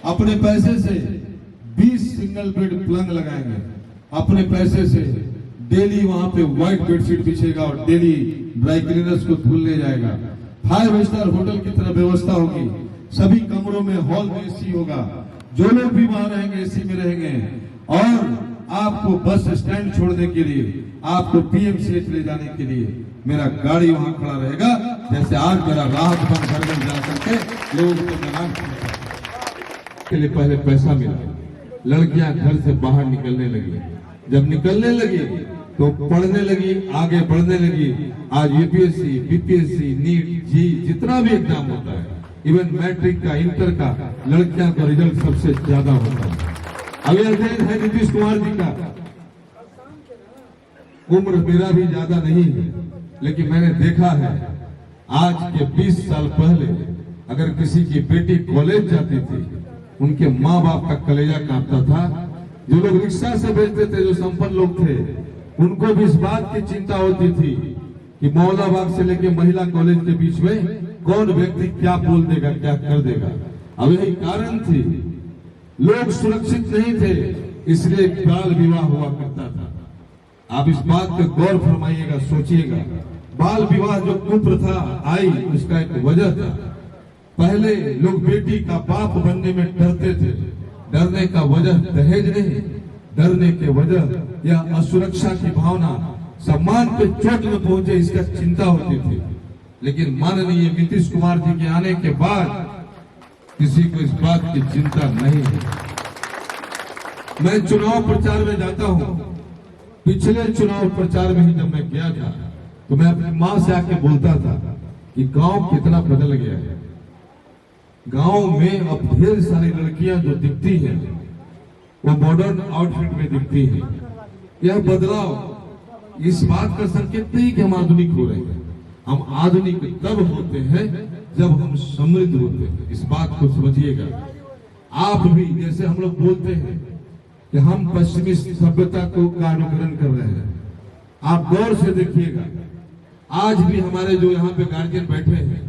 अपने पैसे से 20 सिंगल बेड पलंग लगाएंगे, अपने पैसे से डेली वहां पे व्हाइट बेडशीट बिछेगा और डेली ड्राई क्लीनर्स को धुल ले जाएगा। 5 स्टार होटल की तरह व्यवस्था होगी, सभी कमरों में हॉल में एसी होगा, जो लोग भी वहां रहेंगे एसी में रहेंगे। और आपको बस स्टैंड छोड़ने के लिए, आपको पीएमसीएच ले जाने के लिए मेरा गाड़ी वहां खड़ा रहेगा, जैसे आज मेरा राहत फंड घर में जा करके लोगों को मैदान के लिए पहले पैसा मिला, लड़कियां घर से बाहर निकलने लगी, जब निकलने लगी तो पढ़ने लगी, आगे बढ़ने लगी। आज यूपीएससी, बीपीएससी, नीट, जी जितना भी एग्जाम होता है, इवन मैट्रिक का, इंटर का, लड़कियां का रिजल्ट सबसे ज्यादा होता है। अभी अध्ययन है नीतीश कुमार जी का, उम्र मेरा भी ज्यादा नहीं है, लेकिन मैंने देखा है आज के 20 साल पहले अगर किसी की बेटी कॉलेज जाती थी, उनके माँ बाप का कलेजा कांपता था। जो लोग रिक्शा से भेजते थे, जो संपन्न लोग थे, उनको भी इस बात की चिंता होती थी कि मौलाबाग से लेकर महिला कॉलेज के बीच में कौन व्यक्ति क्या बोल देगा, क्या कर देगा। अब यही कारण थी, लोग सुरक्षित नहीं थे, इसलिए बाल विवाह हुआ करता था। आप इस बात पे गौर फरमाइएगा, सोचिएगा। बाल विवाह जो कुप्रथा आई, उसका एक वजह था। पहले लोग बेटी का बाप बनने में डरते थे। डरने का वजह दहेज नहीं, डरने के वजह या असुरक्षा की भावना, सम्मान पे चोट न पहुंचे, इसका चिंता होती थी। लेकिन माननीय नीतीश कुमार जी के आने के बाद किसी को इस बात की चिंता नहीं है। मैं चुनाव प्रचार में जाता हूं, पिछले चुनाव प्रचार में ही जब मैं गया था तो मैं अपनी मां से आके बोलता था कि गांव कितना बदल गया है। गांव में अब ढेर सारी लड़कियां जो दिखती हैं वो मॉडर्न आउटफिट में दिखती हैं। यह बदलाव इस बात का संकेत नहीं कि हम आधुनिक हो रहे हैं। हम आधुनिक तब होते हैं जब हम समृद्ध होते हैं, इस बात को समझिएगा। आप भी, जैसे हम लोग बोलते हैं कि हम पश्चिमी सभ्यता को अनुकरण कर रहे हैं, आप गौर से देखिएगा। आज भी हमारे जो यहाँ पे गार्जियन बैठे हैं,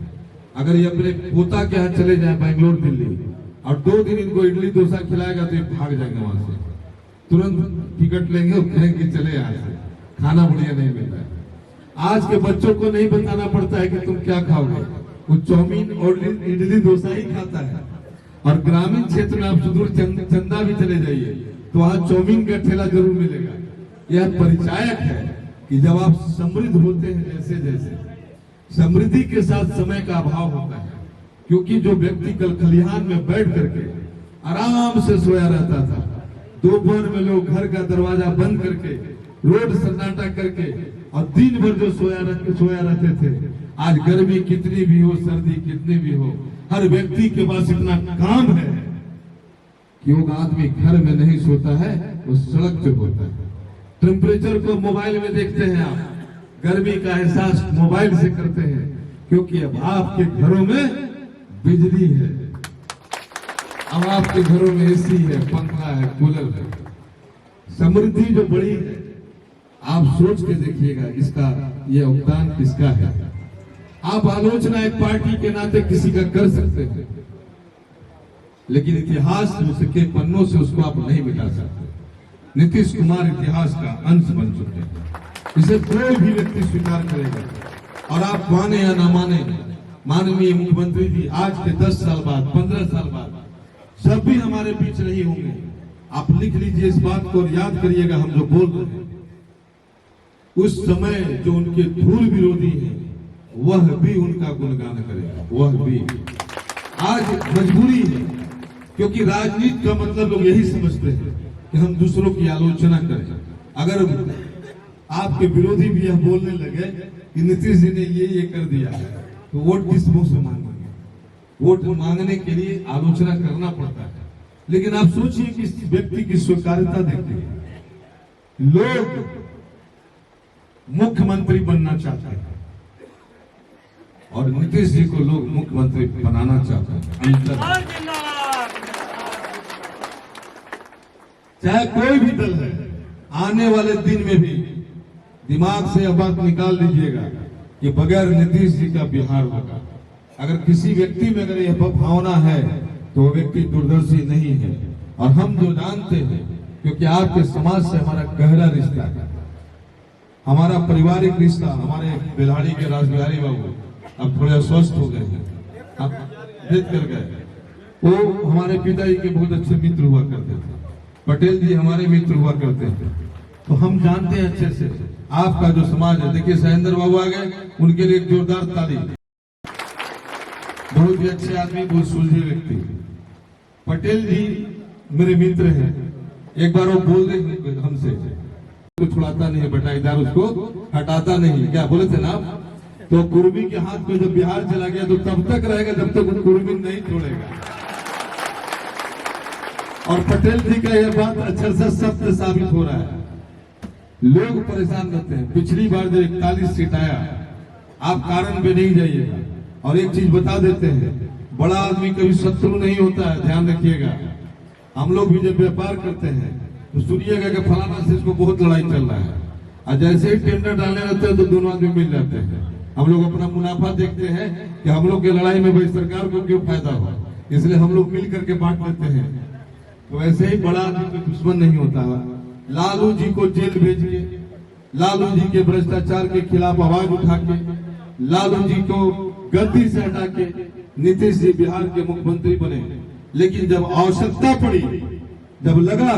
अगर ये अपने पोता के यहाँ चले जाए बेंगलोर, दिल्ली, और 2 दिन इनको इडली डोसा खिलाएगा तो ये भाग जाएंगे वहां से, तुरंत टिकट लेंगे और कहेंगे चले यहाँ से, खाना बढ़िया नहीं मिलता है। आज के बच्चों को नहीं बताना पड़ता है कि तुम क्या खाओगे, वो चाउमीन और इडली डोसा ही खाता है। और ग्रामीण क्षेत्र में आप सुदूर चंदा भी चले जाइए तो वहां चाउमीन का ठेला जरूर मिलेगा। यह परिचायक है कि जब आप समृद्ध होते हैं, जैसे जैसे समृद्धि के साथ समय का अभाव होता है। क्योंकि जो व्यक्ति कल खलिहान में बैठ करके आराम से सोया रहता था, दोपहर में लोग घर का दरवाजा बंद करके, रोड सन्नाटा करके और दिन भर जो सोया रहते थे, आज गर्मी कितनी भी हो, सर्दी कितनी भी हो, हर व्यक्ति के पास इतना काम है कि वो आदमी घर में नहीं सोता है, वो सड़क पे होता है। टेम्परेचर को मोबाइल में देखते हैं आप, गर्मी का एहसास मोबाइल से करते हैं, क्योंकि अब आपके घरों में बिजली है, अब आपके घरों में एसी है, पंखा है, कूलर है। समृद्धि जो बड़ी है, आप सोच के देखिएगा इसका ये योगदान किसका है। आप आलोचना एक पार्टी के नाते किसी का कर सकते हैं, लेकिन इतिहास के पन्नों से उसको आप नहीं मिटा सकते। नीतीश कुमार इतिहास का अंश बन चुके हैं, इसे कोई भी व्यक्ति स्वीकार करेगा। और आप माने या ना माने, माननीय मुख्यमंत्री जी आज के 10 साल बाद, 15 साल बाद सब भी हमारे बीच नहीं होंगे। आप लिख लीजिए इस बात को और याद करिएगा, हम जो बोल रहे हैं उस समय जो उनके धूल विरोधी हैं, वह भी उनका गुणगान करेगा। वह भी आज मजबूरी है, क्योंकि राजनीति का मतलब लोग यही समझते हैं कि हम दूसरों की आलोचना करें। अगर आपके विरोधी भी यह बोलने लगे कि नीतीश जी ने ये कर दिया, तो वोट किस मुंह से मांगेंगे? वोट मांगने के लिए आलोचना करना पड़ता है। लेकिन आप सोचिए कि इस व्यक्ति की स्वीकार्यता देखिए, लोग मुख्यमंत्री बनना चाहते हैं और नीतीश जी को लोग मुख्यमंत्री बनाना चाहते हैं। अंतर, चाहे कोई भी दल है, आने वाले दिन में भी दिमाग से यह बात निकाल लीजिएगा कि बगैर नीतीश जी का बिहार होगा। अगर किसी व्यक्ति में अगर यह भावना है तो वो व्यक्ति दूरदर्शी नहीं है। और हम जो जानते हैं, क्योंकि आपके समाज से हमारा गहरा रिश्ता है, हमारा पारिवारिक रिश्ता, हमारे बेलाड़ी के रासबिहारी बाबू अब थोड़े स्वस्थ हो गए हैं, अब डेथ कर गए। वो हमारे पिताजी के बहुत अच्छे मित्र हुआ करते थे, पटेल जी हमारे मित्र हुआ करते थे। तो हम जानते हैं अच्छे से आपका जो समाज है। देखिए सहेंद्र बाबू आ गए, उनके लिए एक जोरदार ताली। बहुत ही अच्छे आदमी, बहुत सुलझे व्यक्ति। पटेल जी मेरे मित्र हैं। एक बार वो बोल रहे हमसे, तो छुड़ाता नहीं है बटाईदार, उसको हटाता नहीं, क्या बोले थे ना आप? तो कुर्मी के हाथ में जब बिहार चला गया तो तब तक रहेगा जब तक वो कुर्मी नहीं छोड़ेगा। और पटेल जी का यह बात अक्षर से सत्य साबित हो रहा है। लोग परेशान रहते हैं। पिछली बार जब 41 सीट आया, आप कारण पे नहीं जाइएगा। और एक चीज बता देते हैं, बड़ा आदमी कभी शत्रु नहीं होता है, ध्यान रखिएगा। हम लोग भी जब व्यापार करते हैं तो सुनिएगा कि फलाना से इसको बहुत लड़ाई चल रहा है, और जैसे ही टेंडर डालने रहते हैं तो दोनों आदमी मिल जाते हैं। हम लोग अपना मुनाफा देखते हैं कि हम लोग की लड़ाई में भाई सरकार को क्यों फायदा हो, इसलिए हम लोग मिल करके बांट लेते हैं। तो ऐसे ही बड़ा आदमी कोई दुश्मन नहीं होता है। लालू जी को जेल भेज के, लालू जी के भ्रष्टाचार के खिलाफ आवाज उठा के, लालू जी को गद्दी से हटा के नीतीश जी बिहार के मुख्यमंत्री बने। लेकिन जब आवश्यकता पड़ी, जब लगा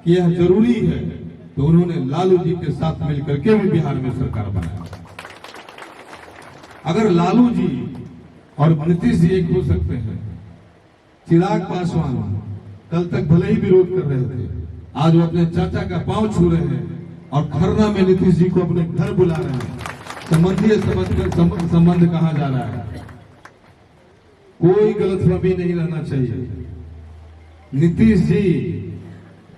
कि यह जरूरी है, तो उन्होंने लालू जी के साथ मिलकर के भी बिहार में सरकार बनाया। अगर लालू जी और नीतीश जी एक हो सकते हैं, चिराग पासवान कल तक भले ही विरोध कर रहे थे, आज वो अपने चाचा का पांव छू रहे हैं और खरना में नीतीश जी को अपने घर बुला रहे हैं। संबंधीय संबंध कहा जा रहा है। कोई गलतफहमी नहीं रहना चाहिए। नीतीश जी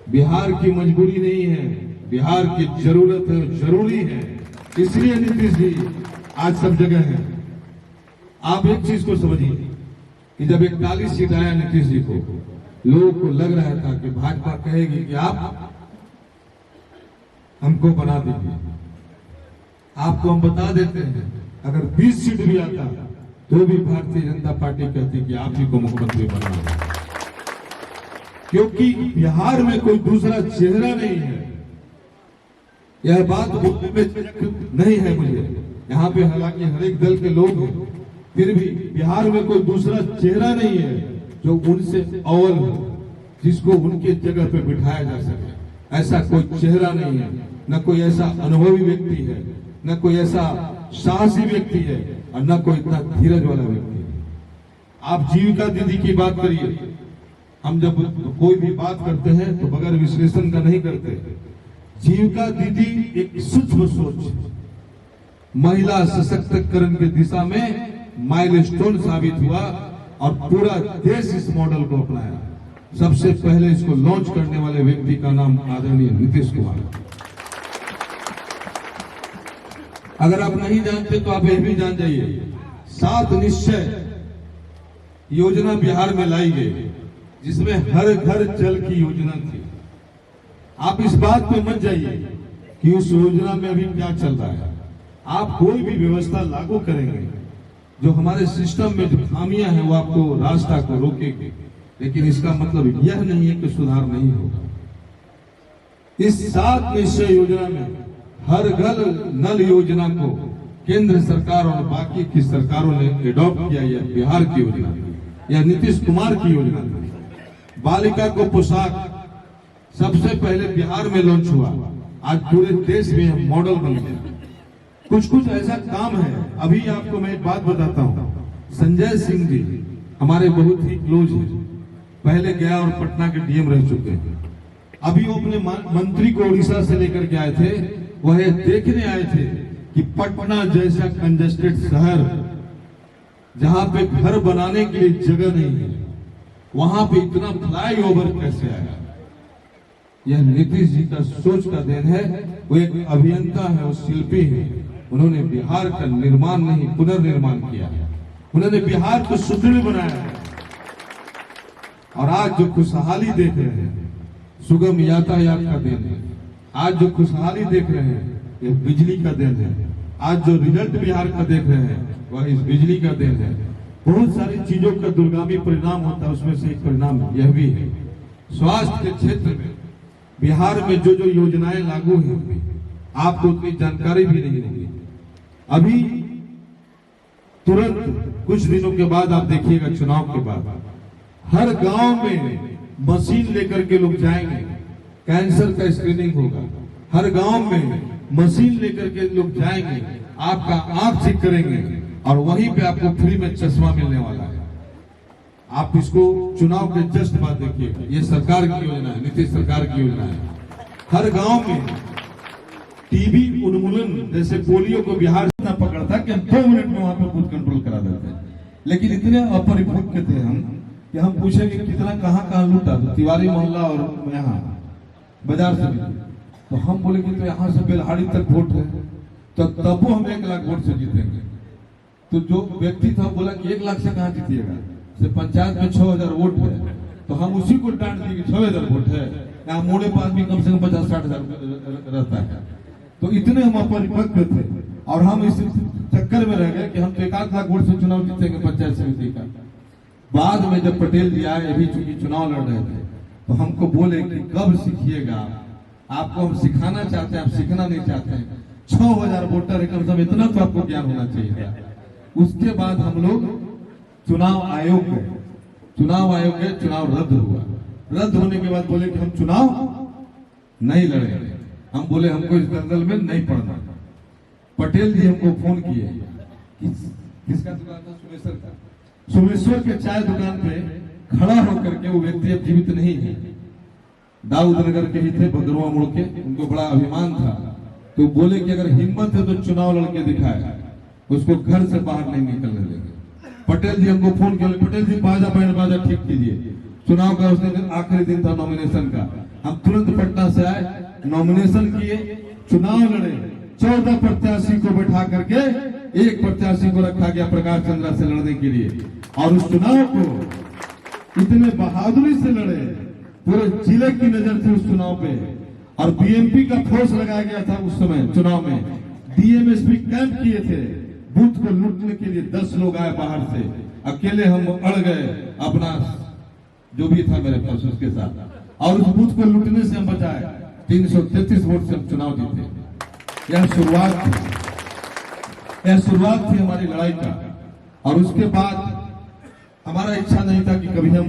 बिहार की मजबूरी नहीं है, बिहार की जरूरत है, जरूरी है, इसलिए नीतीश जी आज सब जगह है। आप एक चीज को समझिए कि जब 41 सीट आया नीतीश जी को, लोगों को लग रहा था कि भाजपा कहेगी कि आप हमको बना दीजिए। आपको हम बता देते हैं, अगर 20 सीट भी आता तो भी भारतीय जनता पार्टी कहती कि आप ही को मुख्यमंत्री बनाना, क्योंकि बिहार में कोई दूसरा चेहरा नहीं है। यह बात बोलने में नहीं है मुझे, यहाँ पे हालांकि हर एक दल के लोग हैं, फिर भी बिहार में कोई दूसरा चेहरा नहीं है जो उनसे अव्वल हो, जिसको उनके जगह पे बिठाया जा सके। ऐसा कोई चेहरा नहीं है, न कोई ऐसा अनुभवी व्यक्ति है, न कोई ऐसा साहसी व्यक्ति है, और न कोई इतना धीरज वाला व्यक्ति है। आप जीविका दीदी की बात करिए। हम जब कोई भी बात करते हैं तो बगैर विश्लेषण का नहीं करते। जीविका दीदी एक सूक्ष्म सोच, महिला सशक्तिकरण की दिशा में माइलस्टोन साबित हुआ और पूरा देश इस मॉडल को अपनाया। सबसे पहले इसको लॉन्च करने वाले व्यक्ति का नाम आदरणीय नीतीश कुमार। अगर आप नहीं जानते तो आप यह भी जान जाइए, 7 निश्चय योजना बिहार में लाई गई, जिसमें हर घर जल की योजना थी। आप इस बात पे मत जाइए कि उस योजना में अभी क्या चल रहा है। आप कोई भी व्यवस्था लागू करेंगे, जो हमारे सिस्टम में जो खामियां हैं वो आपको रास्ता को रोकेगी, लेकिन इसका मतलब यह नहीं है कि सुधार नहीं होगा। इस 7 निश्चय योजना में हर घर नल योजना को केंद्र सरकार और बाकी की सरकारों ने एडॉप्ट किया। यह बिहार की योजना थी, यह नीतीश कुमार की योजना थी। बालिका को पोशाक सबसे पहले बिहार में लॉन्च हुआ, आज पूरे देश में मॉडल बन गया। कुछ ऐसा काम है। अभी आपको मैं एक बात बताता हूँ, संजय सिंह जी हमारे बहुत ही क्लोज हैं, पहले गया और पटना के डीएम रह चुके हैं। अभी वो अपने मंत्री को उड़ीसा से लेकर के आए थे, वह देखने आए थे कि पटना जैसा कंजेस्टेड शहर, जहां पे घर बनाने के लिए जगह नहीं है, वहां पे इतना फ्लाईओवर कैसे आया। यह नीतीश जी का सोच का देन है। वो एक अभियंता है, वो शिल्पी है। उन्होंने बिहार का निर्माण नहीं पुनर्निर्माण किया है, उन्होंने बिहार को सुदृढ़ बनाया है। और आज जो खुशहाली देख रहे हैं, सुगम यातायात का देन है। आज जो खुशहाली देख रहे हैं, ये बिजली का देन है। आज जो रिजल्ट बिहार का देख रहे हैं, वह इस बिजली का देन है। बहुत सारी चीजों का दुर्गामी परिणाम होता है, उसमें से एक परिणाम यह भी है। स्वास्थ्य के क्षेत्र में बिहार में जो जो योजनाएं लागू हैं, आपको उतनी जानकारी भी नहीं होगी। अभी तुरंत कुछ दिनों के बाद आप देखिएगा, चुनाव के बाद हर गांव में मशीन लेकर के लोग जाएंगे, कैंसर का स्क्रीनिंग होगा। हर गांव में मशीन लेकर के लोग जाएंगे, आपका आंख चेक करेंगे और वहीं पे आपको फ्री में चश्मा मिलने वाला है। आप इसको चुनाव के जस्ट बाद देखिएगा, ये सरकार की योजना है, नीतीश सरकार की योजना है। हर गांव में टीबी उन्मूलन, जैसे पोलियो को बिहार इतना पकड़ा था कि हम 2 मिनट में वहां पर बूथ कंट्रोल करा देते हैं। लेकिन इतने अपरिपक्व थे हम कि हम पूछेंगे कितना कहाँ लूटा, तो तिवारी मोहल्ला और यहाँ बाजार से मिले, तो हम बोले कि तो यहाँ से बेलहाड़ी तक वोट है, तो तबो हम 1 लाख वोट से जीतेंगे। तो जो व्यक्ति था बोला कि 1 लाख से कहाँ जीतिएगा, से पंचायत में 6000 वोट है। तो हम उसी को डांट दिए कि 6000 वोट है, यहाँ मोड़े पास भी कम से कम 50-60 हजार रहता है। तो इतने हम अपरिपक्व थे और हम इस चक्कर में रह गए कि हम तो 1 लाख वोट से चुनाव जीतेंगे पंचायत समिति का। बाद में जब पटेल जी आए, अभी चूंकि चुनाव लड़ रहे थे, तो हमको बोले कि कब सीखिएगा, आपको हम सिखाना चाहते हैं, आप सीखना नहीं चाहते हैं। 6000 वोटर है कम से कम, इतना तो आपको ज्ञान होना चाहिए। उसके बाद हम लोग चुनाव आयोग गए, चुनाव रद्द हुआ। रद्द होने के बाद बोले कि हम चुनाव नहीं लड़ेंगे। हम बोले हमको इस दलदल में नहीं पड़ना। पटेल जी हमको फोन किए, किसका दुकान था? सोमेश्वर के चाय दुकान पे खड़ा होकर के, वो व्यक्ति अब जीवित नहीं है, दाऊद नगर के ही थे, बगरवा मोड़ के, उनको बड़ा अभिमान था। तो बोले कि अगर हिम्मत है तो चुनाव लड़के दिखाए, उसको घर से बाहर नहीं निकलने देंगे। पटेल जी हमको फोन किया, पटेल जी बाजा बैंड बाजा ठीक कीजिए, चुनाव का उस दिन आखिरी दिन था नॉमिनेशन का। हम तुरंत पटना से आए, नॉमिनेशन किए, चुनाव लड़े। 14 प्रत्याशी को बैठा करके 1 प्रत्याशी को रखा गया प्रकाश चंद्रा से लड़ने के लिए, और उस चुनाव को इतने बहादुरी से लड़े, पूरे जिले की नजर थी उस चुनाव पे। और बीएमपी का फोर्स लगाया गया था उस समय चुनाव में, डीएमएसपी कैंप किए थे, बूथ को लूटने के लिए 10 लोग आए बाहर से, अकेले हम अड़ गए अपना जो भी था मेरे पास उसके साथ, और उस बूथ को लूटने से हम बचाए। 333 वोट से हम चुनाव जीते। यह शुरुआत थी हमारी लड़ाई का। और उसके बाद हमारा इच्छा नहीं था कि कभी हम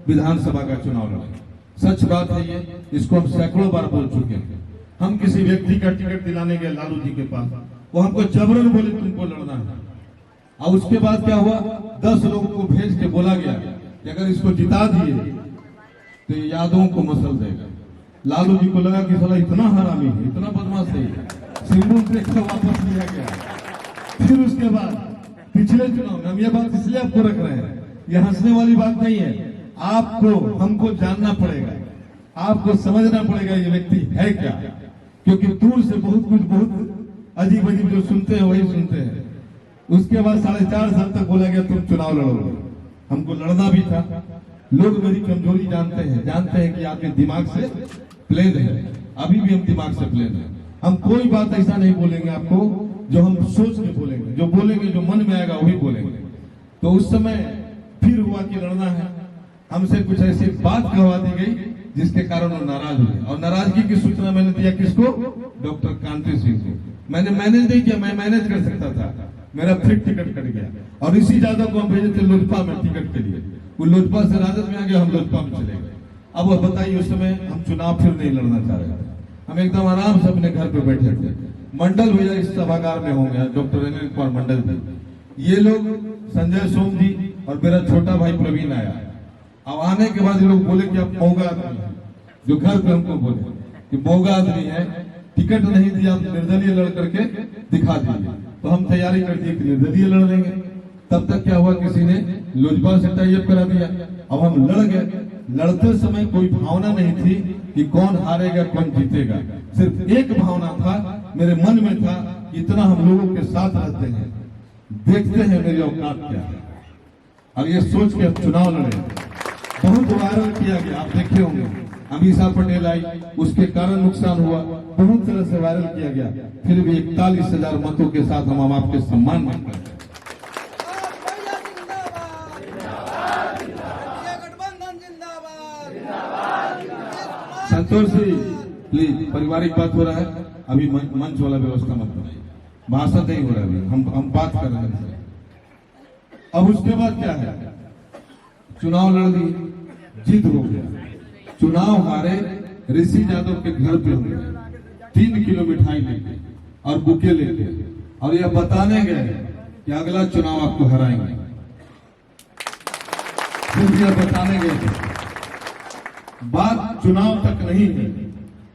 विधानसभा का चुनाव लड़ें। सच बात है ये, इसको हम सैकड़ों बार बोल चुके हैं। हम किसी व्यक्ति का टिकट दिलाने गए लालू जी के पास, वो हमको जबरन बोले तुमको लड़ना है। और उसके बाद क्या हुआ, 10 लोगों को भेज के बोला गया कि अगर इसको जिता दिए तो यादवों को मसल देगा। लालू जी को लगा कि साला इतना हरामी है, इतना बदमाश है, सिंगल ट्रैक से वापस लिया गया। फिर उसके बाद पिछले चुनाव में, हम ये बात इसलिए आपको रख रहे हैं, ये हंसने वाली बात नहीं है, आपको हमको जानना पड़ेगा, आपको समझना पड़ेगा ये व्यक्ति है क्या। क्योंकि दूर से बहुत अजीब अजीब जो सुनते हैं वही सुनते हैं। उसके बाद 4.5 साल तक बोला गया तुम चुनाव लड़ोगे। हमको लड़ना भी था। लोग मेरी कमजोरी जानते हैं कि आपके दिमाग से प्लेन है, अभी भी हम दिमाग से प्लेन है। हम कोई बात ऐसा नहीं बोलेंगे आपको जो हम सोच के बोलेंगे, जो बोलेंगे जो मन में आएगा वही बोलेंगे। तो उस समय फिर हुआ कि लड़ना है, हमसे कुछ ऐसी बात कहवा दी गई जिसके कारण वो नाराज हुए। और नाराजगी की सूचना मैंने दिया किसको? डॉक्टर कांति सिंह को। मैंने मैनेज नहीं किया, मैं मैनेज कर सकता था, मेरा फिर टिकट कट गया। और इसी यादव को हम भेजे थे लोजपा में टिकट के लिए, वो लोजपा से राजद में आ गया, हम लोजपा में चले गए। अब बताइए, उस समय हम चुनाव फिर नहीं लड़ना चाह रहे थे, हम एकदम आराम से अपने घर पे बैठे थे। मंडल भैया इस सभागार में होंगे, डॉक्टर अनिल कुमार मंडल जी, ये लोग संजय सोम जी और मेरा छोटा भाई प्रवीण आया। अब आने के बाद ये लोग बोले कि आप मौगा आदमी है, जो घर पे हमको बोले कि मौगा आदमी है, टिकट नहीं दिया, आप निर्दलीय लड़ करके दिखा दीजिए। तो हम तैयारी कर दिए कि निर्दलीय लड़ देंगे। तब तक क्या हुआ, किसी ने लोजपा से टाई अप करा दिया। अब हम लड़ गए। लड़ते समय कोई भावना नहीं थी कि कौन हारेगा कौन जीतेगा, सिर्फ एक भावना था मेरे मन में था, इतना हम लोगों के साथ रहते हैं, देखते हैं मेरी औकात क्या है, और ये सोच के अब चुनाव लड़े। बहुत वायरल किया गया, आप देखे होंगे, अमीषा पटेल आई, उसके कारण नुकसान हुआ, बहुत तरह से वायरल किया गया। फिर भी 41,000 मतों के साथ हम आपके सम्मान में संतोष जी प्लीज, पारिवारिक बात हो रहा है, अभी मंच वाला व्यवस्था मत बनाइए, भाषण नहीं हो रहा है, अभी हम बात कर रहे हैं। अब उसके बाद क्या है, चुनाव लड़ लिए, जीत हो गया, चुनाव हारे, ऋषि यादव के घर पे हुए, 3 किलो मिठाई लेके और बुके लेके, और यह बताने गए कि अगला चुनाव आपको हराएंगे। सिर्फ यह बताने गए थे। बात चुनाव तक नहीं है,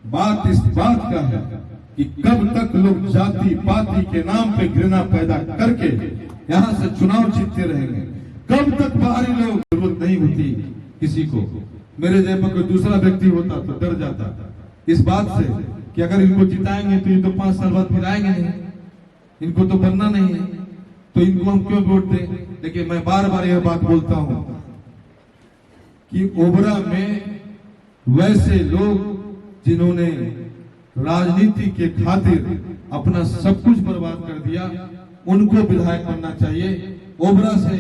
बात इस बात का है कि कब तक लोग जाति पाति के नाम पे घृणा पैदा करके यहां से चुनाव जीतते रहेंगे। कब तक बाहरी लोग, जरूरत नहीं होती किसी को, मेरे जैसा कोई दूसरा व्यक्ति होता तो डर जाता इस बात से कि अगर इनको जिताएंगे तो ये तो 5 साल बाद फिर आएंगे नहीं, इनको तो बनना नहीं है, तो इनको हम क्यों वोट दें। लेकिन मैं बार बार यह बात बोलता हूं कि ओबरा में वैसे लोग जिन्होंने राजनीति के खातिर अपना सब कुछ बर्बाद कर दिया, उनको विधायक बनना चाहिए। ओबरा से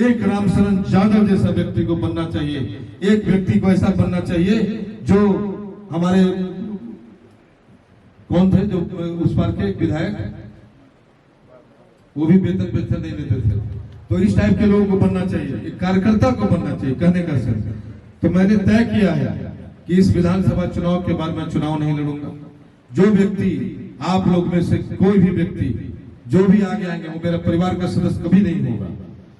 एक रामशरण यादव जैसा व्यक्ति को बनना चाहिए, एक व्यक्ति को ऐसा बनना चाहिए जो हमारे कौन थे जो उस पार के विधायक, वो भी वेतन नहीं लेते थे, तो इस टाइप के लोगों को बनना चाहिए, एक कार्यकर्ता को बनना चाहिए, कहने का सर। तो मैंने तय किया है कि इस विधानसभा चुनाव के बाद मैं चुनाव नहीं लड़ूंगा। जो व्यक्ति, आप लोग में से कोई भी व्यक्ति जो भी आगे आएंगे, वो मेरा परिवार का सदस्य कभी नहीं होगा,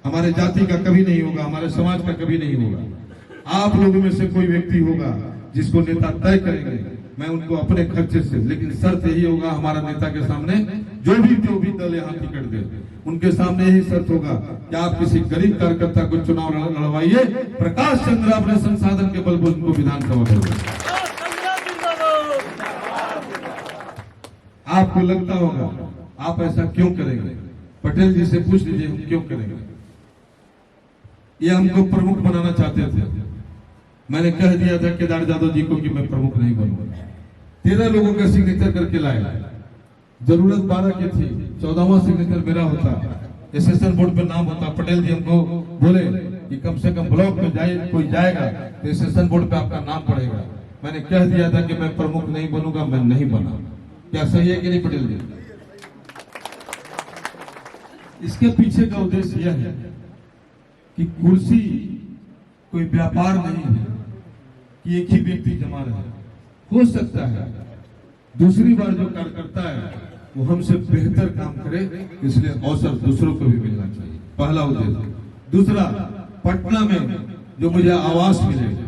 हमारे जाति का कभी नहीं होगा, हमारे समाज का कभी नहीं होगा। आप लोगों में से कोई व्यक्ति होगा जिसको नेता तय करेंगे, मैं उनको अपने खर्चे से, लेकिन शर्त यही होगा हमारा नेता के सामने, जो भी दल यहाँ टिकट दे, उनके सामने यही शर्त होगा कि आप किसी गरीब कार्यकर्ता को चुनाव लड़वाइए, प्रकाश चंद्र अपने संसाधन के बल पर उनको विधानसभा भेजें। आपको लगता होगा आप ऐसा क्यों करेंगे, पटेल जी से पूछ लीजिए हम क्यों करेंगे। ये हमको प्रमुख बनाना चाहते थे, मैंने कह दिया था केदार जाधव जी को कि मैं प्रमुख नहीं बनूंगा। 13 लोगों का सिग्नेचर करके लाया, जरूरत 12 की थी, 14वां सिग्नेचर मेरा होता, एसेशन बोर्ड पे नाम होता। पटेल जी हमको बोले कि कम से कम ब्लॉक में कोई जाएगा तो एसेशन बोर्ड पे आपका नाम पड़ेगा। मैंने कह दिया था कि मैं प्रमुख नहीं बनूंगा, मैं नहीं बना। क्या सही है कि नहीं पटेल जी? इसके पीछे का उद्देश्य यह है कि कुर्सी कोई व्यापार नहीं है कि एक ही व्यक्ति जमा रहे। हो सकता है दूसरी बार जो कार्यकर्ता है वो हमसे बेहतर काम करे, इसलिए अवसर दूसरों को भी मिलना चाहिए, पहला उद्देश्य। दूसरा, पटना में जो मुझे आवास मिलेगा,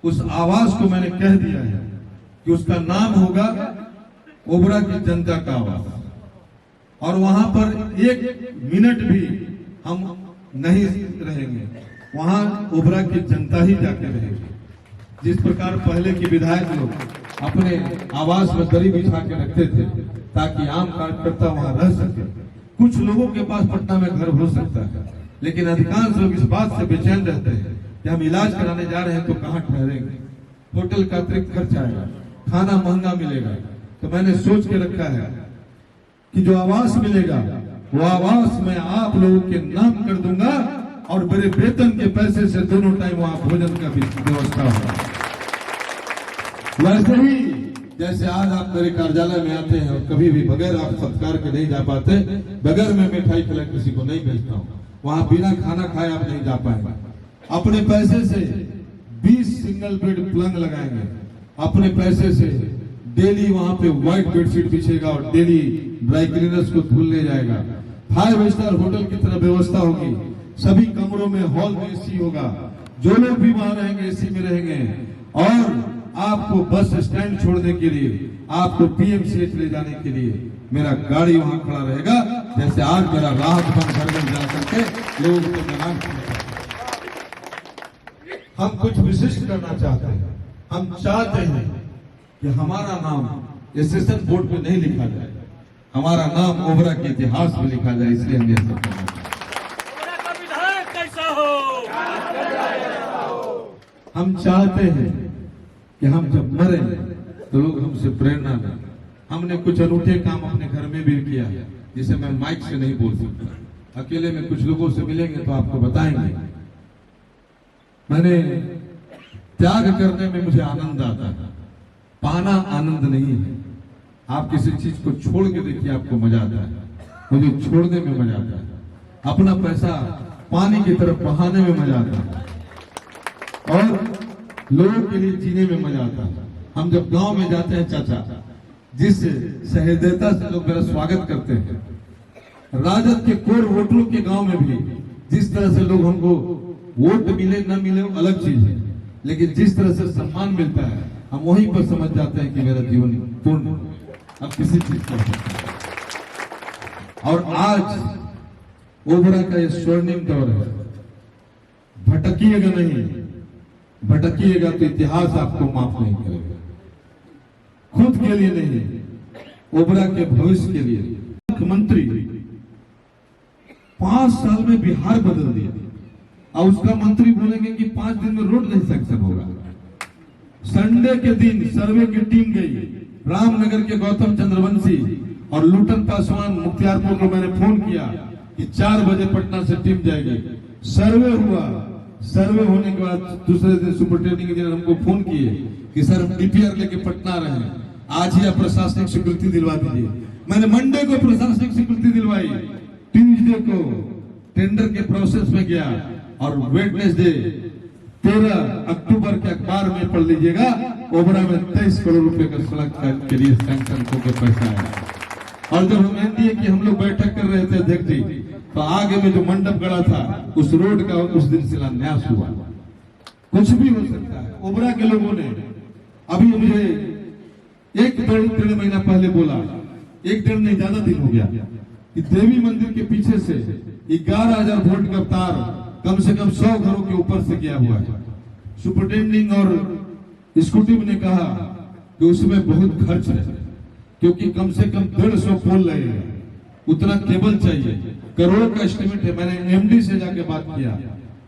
उस आवास को मैंने कह दिया है कि उसका नाम होगा ओबरा की जनता का आवास, और वहां पर 1 मिनट भी हम नहीं रहेंगे, वहां ओबरा की जनता ही जाके रहेगी। जिस प्रकार पहले के विधायक लोग अपने आवास में दरी बिछा के रखते थे ताकि आम कार्यकर्ता वहां रह सके। कुछ लोगों के पास पटना में घर हो सकता है, लेकिन अधिकांश लोग इस बात से बेचैन रहते हैं कि हम इलाज कराने जा रहे हैं तो कहाँ ठहरेंगे, होटल का अतिरिक्त खर्च आएगा, खाना महंगा मिलेगा। तो मैंने सोच के रखा है कि जो आवास मिलेगा वो आवास मैं आप लोगों के नाम कर दूंगा, और मेरे वेतन के पैसे से दोनों टाइम वहां भोजन का भी व्यवस्था होगा। वैसे ही जैसे आज आप मेरे कार्यालय में आते हैं और कभी भी बगैर आप सत्कार के नहीं जा पाते, बगैर मैं मिठाई खिला किसी को नहीं भेजता हूँ, वहां बिना खाना खाए आप नहीं जा पाएंगे। अपने पैसे से 20 सिंगल बेड पलंग लगाएंगे, अपने पैसे से डेली वहां पे व्हाइट बेडशीट बिछेगा और डेली ड्राई क्लीनर्स को धुलने जाएगा। 5 स्टार होटल की तरह व्यवस्था होगी, सभी कमरों में हॉल में एसी होगा, जो लोग भी वहां रहेंगे एसी में रहेंगे, और आपको बस स्टैंड छोड़ने के लिए, आपको पीएमसीएच ले जाने के लिए मेरा गाड़ी वहां खड़ा रहेगा। जैसे आज मेरा राहत फंड घर घर जा करके लोगों को मैदान, हम कुछ विशिष्ट करना चाहते हैं। हम चाहते हैं कि हमारा नाम एसेशन बोर्ड पे नहीं लिखा जाए, हमारा नाम ओबरा के इतिहास में लिखा जाए, इसलिए हमने ऐसा करना। हम चाहते हैं कि हम जब मरे तो लोग हमसे प्रेरणा लें। हमने कुछ अनूठे काम अपने घर में भी किया है, जिसे मैं माइक से नहीं बोल सकता, अकेले में कुछ लोगों से मिलेंगे तो आपको बताएंगे। मैंने त्याग करने में मुझे आनंद आता है। पाना आनंद नहीं है। आप किसी चीज को छोड़ के देखिए, आपको मजा आता है। मुझे छोड़ने में मजा आता है, अपना पैसा पानी की तरफ बहाने में मजा आता है, और लोगों के लिए जीने में मजा आता है। हम जब गांव में जाते हैं चाचा, जिस सहृदयता से लोग मेरा स्वागत करते हैं, राजद के कोर वोटरों के गांव में भी जिस तरह से लोग हमको वोट मिले न मिले वो अलग चीज है, लेकिन जिस तरह से सम्मान मिलता है हम वहीं पर समझ जाते हैं कि मेरा जीवन पूर्ण अब किसी चीज का। और आज ओबरा का ये स्वर्णिम दौर है। भटकिएगा नहीं, भटकिएगा तो इतिहास आपको माफ नहीं करेगा। खुद के लिए नहीं, ओबरा के भविष्य के लिए। मुख्यमंत्री 5 साल में बिहार बदल दिया, और उसका मंत्री बोलेंगे कि 5 दिन में रोड नहीं सैंक्शन होगा। संडे के दिन सर्वे की टीम गई, रामनगर के गौतम चंद्रवंशी और लुटन पासवान मुख्तियारपुर को मैंने फोन किया कि 4 बजे पटना से टीम जाएगी। सर्वे हुआ, सर्वे होने के बाद दूसरे दिन सुपरिटेंडिंग इंजीनियर हमको फोन किए कि सर हम डीपीआर लेके पटना रहे हैं, आज ही आप प्रशासनिक स्वीकृति दिलवा दीजिए। मैंने मंडे को प्रशासनिक स्वीकृति दिलवाई, ट्यूजडे को टेंडर के प्रोसेस में गया, और वेडनेसडे 13 अक्टूबर के अखबार में पढ़ लीजिएगा, ओबरा में 23 करोड़ रुपए का सड़क के लिए सैंक्शन होकर पैसा आया। और जब हम एनडीए की हम लोग बैठक कर रहे थे अध्यक्ष जी, तो आगे में जो मंडप गड़ा था उस रोड का उस दिन शिलान्यास हुआ। कुछ भी हो सकता है। ओबरा के लोगों ने अभी मुझे 1-1.5 महीना पहले बोला, 1-1.5 नहीं ज्यादा दिन हो गया, कि देवी मंदिर के पीछे से 11,000 वोल्ट का तार कम से कम 100 घरों के ऊपर से गया हुआ है। सुपरिटेंडिंग और स्कूटी ने कहा कि उसमें बहुत खर्च है, क्योंकि कम से कम 150 पोल लगेगा, उतना केबल चाहिए, करोड़ों का एस्टिमेट है। मैंने एमडी से जाके बात किया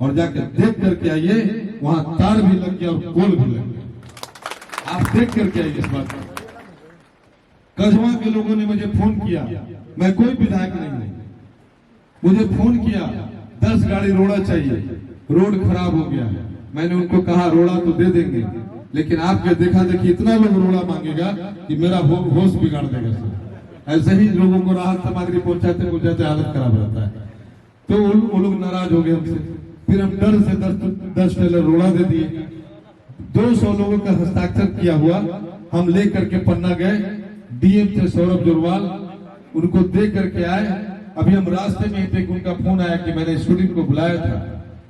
और जाके देख करके आइए, वहां तार भी लग गया और पोल भी लग गया। आप देख करके आइए इस बात को। कजवा के लोगों ने मुझे फोन किया, मैं कोई विधायक नहीं, मुझे फोन किया 10 गाड़ी रोड़ा चाहिए, रोड खराब हो गया है। मैंने उनको कहा रोड़ा तो दे देंगे, लेकिन आपके देखा देखी इतना लोग रोड़ा मांगेगा कि मेरा होश बिगाड़ देगा सर। ऐसे ही लोगों को राहत सामग्री पहुंचाते पहुंचाते हालत खराब रहता है। तो वो लोग नाराज हो गए हमसे, फिर हम डर से 10 टेलर रोड़ा दे दिए। 200 लोगों का हस्ताक्षर किया हुआ हम ले करके पन्ना गए, डीएम थे सौरभ जोरवाल, उनको दे करके आए। अभी हम रास्ते में थे, उनका फोन आया कि मैंने स्टूडेंट को बुलाया था,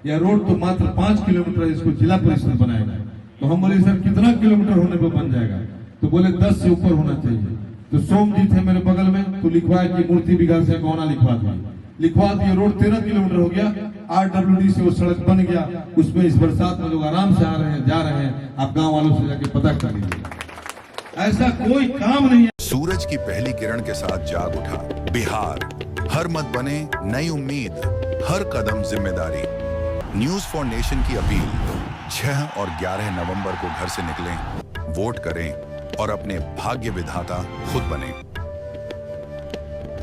यह रोड तो मात्र 5 किलोमीटर है, इसको जिला परिषद बनाएगा। तो हम बोले सर कितना किलोमीटर होने पर बन जाएगा? तो बोले 10 से ऊपर होना चाहिए। तो सोम जी थे मेरे बगल में, तो लिखवाए कि मूर्ति विकास से कौना लिखवा दिए। रोड 13 किलोमीटर हो गया, RWD से वो सड़क बन गया। उसमें इस बरसात में लोग आराम से आ रहे हैं, जा रहे हैं। आप गाँव वालों से जाके पता कर लीजिए, ऐसा कोई काम नहीं है। सूरज की पहली किरण के साथ जाग उठा बिहार, हर मत बने नई उम्मीद, हर कदम जिम्मेदारी। न्यूज फॉर नेशन की अपील, 6 और 11 नवंबर को घर से निकलें, वोट करें और अपने भाग्य विधाता खुद बने।